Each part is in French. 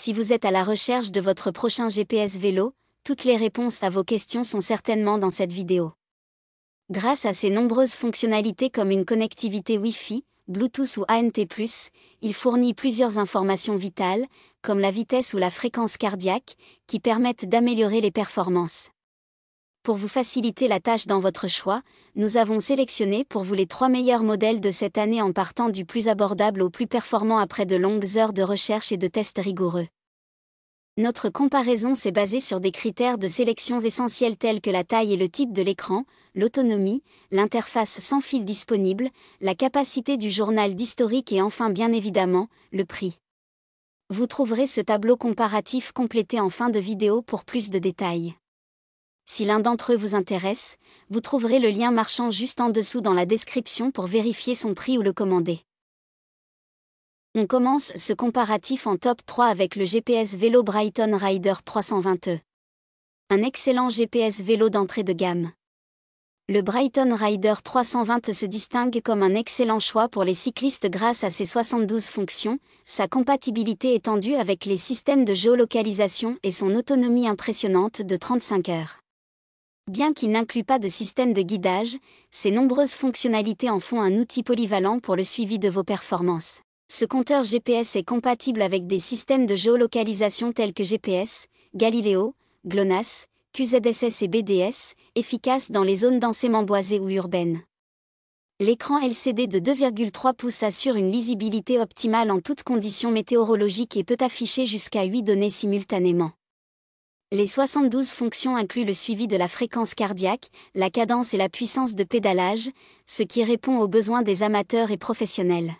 Si vous êtes à la recherche de votre prochain GPS vélo, toutes les réponses à vos questions sont certainement dans cette vidéo. Grâce à ses nombreuses fonctionnalités comme une connectivité Wi-Fi, Bluetooth ou ANT+, il fournit plusieurs informations vitales, comme la vitesse ou la fréquence cardiaque, qui permettent d'améliorer les performances. Pour vous faciliter la tâche dans votre choix, nous avons sélectionné pour vous les 3 meilleurs modèles de cette année en partant du plus abordable au plus performant après de longues heures de recherche et de tests rigoureux. Notre comparaison s'est basée sur des critères de sélection essentiels tels que la taille et le type de l'écran, l'autonomie, l'interface sans fil disponible, la capacité du journal d'historique et enfin bien évidemment, le prix. Vous trouverez ce tableau comparatif complété en fin de vidéo pour plus de détails. Si l'un d'entre eux vous intéresse, vous trouverez le lien marchand juste en dessous dans la description pour vérifier son prix ou le commander. On commence ce comparatif en top 3 avec le GPS vélo Brighton Rider 320e. Un excellent GPS vélo d'entrée de gamme. Le Brighton Rider 320 se distingue comme un excellent choix pour les cyclistes grâce à ses 72 fonctions, sa compatibilité étendue avec les systèmes de géolocalisation et son autonomie impressionnante de 35 heures. Bien qu'il n'inclue pas de système de guidage, ses nombreuses fonctionnalités en font un outil polyvalent pour le suivi de vos performances. Ce compteur GPS est compatible avec des systèmes de géolocalisation tels que GPS, Galileo, GLONASS, QZSS et BDS, efficaces dans les zones densément boisées ou urbaines. L'écran LCD de 2,3 pouces assure une lisibilité optimale en toutes conditions météorologiques et peut afficher jusqu'à 8 données simultanément. Les 72 fonctions incluent le suivi de la fréquence cardiaque, la cadence et la puissance de pédalage, ce qui répond aux besoins des amateurs et professionnels.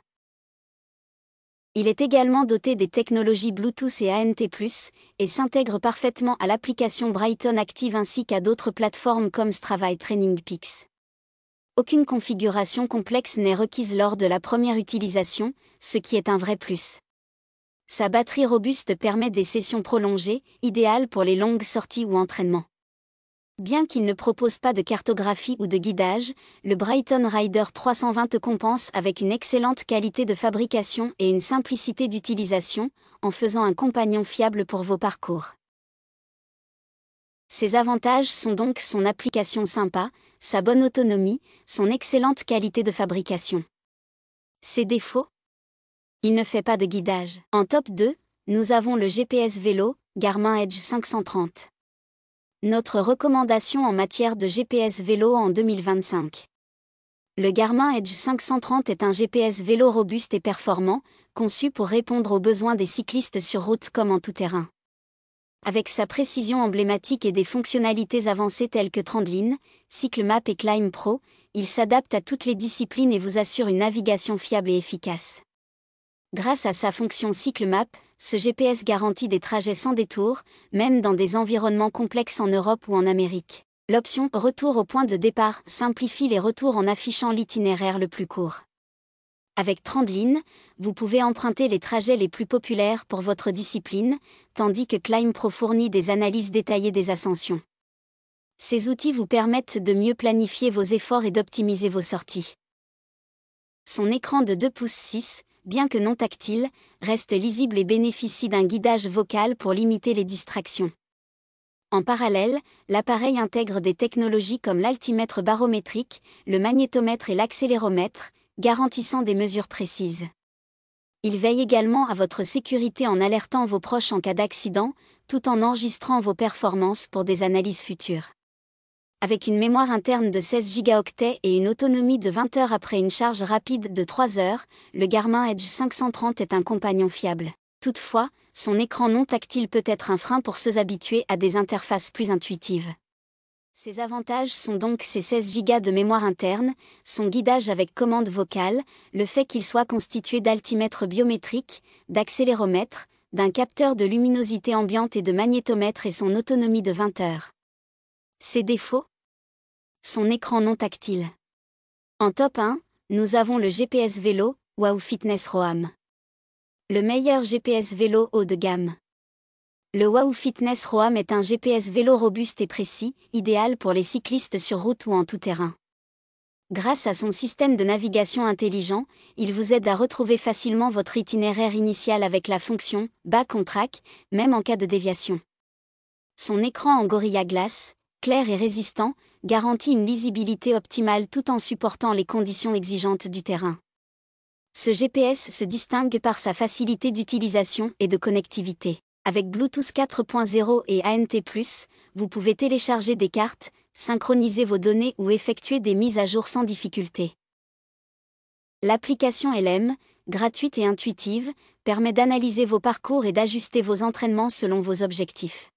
Il est également doté des technologies Bluetooth et ANT+, et s'intègre parfaitement à l'application Brighton Active ainsi qu'à d'autres plateformes comme Strava et Training Peaks. Aucune configuration complexe n'est requise lors de la première utilisation, ce qui est un vrai plus. Sa batterie robuste permet des sessions prolongées, idéales pour les longues sorties ou entraînements. Bien qu'il ne propose pas de cartographie ou de guidage, le Brighton Rider 320 compense avec une excellente qualité de fabrication et une simplicité d'utilisation, en faisant un compagnon fiable pour vos parcours. Ses avantages sont donc son application sympa, sa bonne autonomie, son excellente qualité de fabrication. Ses défauts ? Il ne fait pas de guidage. En top 2, nous avons le GPS vélo, Garmin Edge 530. Notre recommandation en matière de GPS vélo en 2025. Le Garmin Edge 530 est un GPS vélo robuste et performant, conçu pour répondre aux besoins des cyclistes sur route comme en tout-terrain. Avec sa précision emblématique et des fonctionnalités avancées telles que Trendline, CycleMap et Climb Pro, il s'adapte à toutes les disciplines et vous assure une navigation fiable et efficace. Grâce à sa fonction CycleMap, ce GPS garantit des trajets sans détour, même dans des environnements complexes en Europe ou en Amérique. L'option « Retour au point de départ » simplifie les retours en affichant l'itinéraire le plus court. Avec Trendline, vous pouvez emprunter les trajets les plus populaires pour votre discipline, tandis que Climb Pro fournit des analyses détaillées des ascensions. Ces outils vous permettent de mieux planifier vos efforts et d'optimiser vos sorties. Son écran de 2,6 pouces, bien que non tactile, reste lisible et bénéficie d'un guidage vocal pour limiter les distractions. En parallèle, l'appareil intègre des technologies comme l'altimètre barométrique, le magnétomètre et l'accéléromètre, garantissant des mesures précises. Il veille également à votre sécurité en alertant vos proches en cas d'accident, tout en enregistrant vos performances pour des analyses futures. Avec une mémoire interne de 16 Go et une autonomie de 20 heures après une charge rapide de 3 heures, le Garmin Edge 530 est un compagnon fiable. Toutefois, son écran non tactile peut être un frein pour ceux habitués à des interfaces plus intuitives. Ses avantages sont donc ses 16 Go de mémoire interne, son guidage avec commande vocale, le fait qu'il soit constitué d'altimètre biométrique, d'accéléromètre, d'un capteur de luminosité ambiante et de magnétomètre et son autonomie de 20 heures. Ses défauts ? Son écran non tactile. En top 1, nous avons le GPS vélo, Wahoo Fitness Roam. Le meilleur GPS vélo haut de gamme. Le Wahoo Fitness Roam est un GPS vélo robuste et précis, idéal pour les cyclistes sur route ou en tout-terrain. Grâce à son système de navigation intelligent, il vous aide à retrouver facilement votre itinéraire initial avec la fonction « Back on track », même en cas de déviation. Son écran en Gorilla Glass, clair et résistant, garantit une lisibilité optimale tout en supportant les conditions exigeantes du terrain. Ce GPS se distingue par sa facilité d'utilisation et de connectivité. Avec Bluetooth 4.0 et ANT+, vous pouvez télécharger des cartes, synchroniser vos données ou effectuer des mises à jour sans difficulté. L'application LM, gratuite et intuitive, permet d'analyser vos parcours et d'ajuster vos entraînements selon vos objectifs.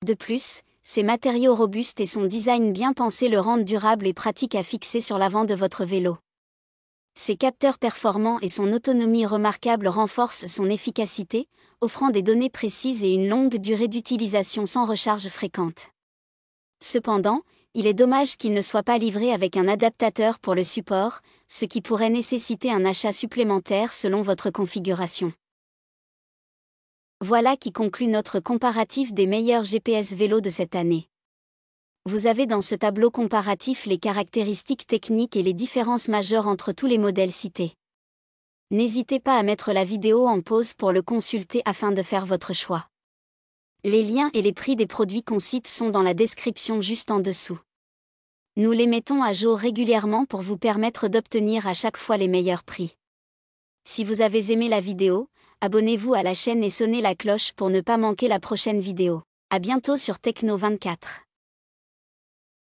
De plus, ses matériaux robustes et son design bien pensé le rendent durable et pratique à fixer sur l'avant de votre vélo. Ses capteurs performants et son autonomie remarquable renforcent son efficacité, offrant des données précises et une longue durée d'utilisation sans recharge fréquente. Cependant, il est dommage qu'il ne soit pas livré avec un adaptateur pour le support, ce qui pourrait nécessiter un achat supplémentaire selon votre configuration. Voilà qui conclut notre comparatif des meilleurs GPS vélos de cette année. Vous avez dans ce tableau comparatif les caractéristiques techniques et les différences majeures entre tous les modèles cités. N'hésitez pas à mettre la vidéo en pause pour le consulter afin de faire votre choix. Les liens et les prix des produits qu'on cite sont dans la description juste en dessous. Nous les mettons à jour régulièrement pour vous permettre d'obtenir à chaque fois les meilleurs prix. Si vous avez aimé la vidéo, abonnez-vous à la chaîne et sonnez la cloche pour ne pas manquer la prochaine vidéo. À bientôt sur Techno24.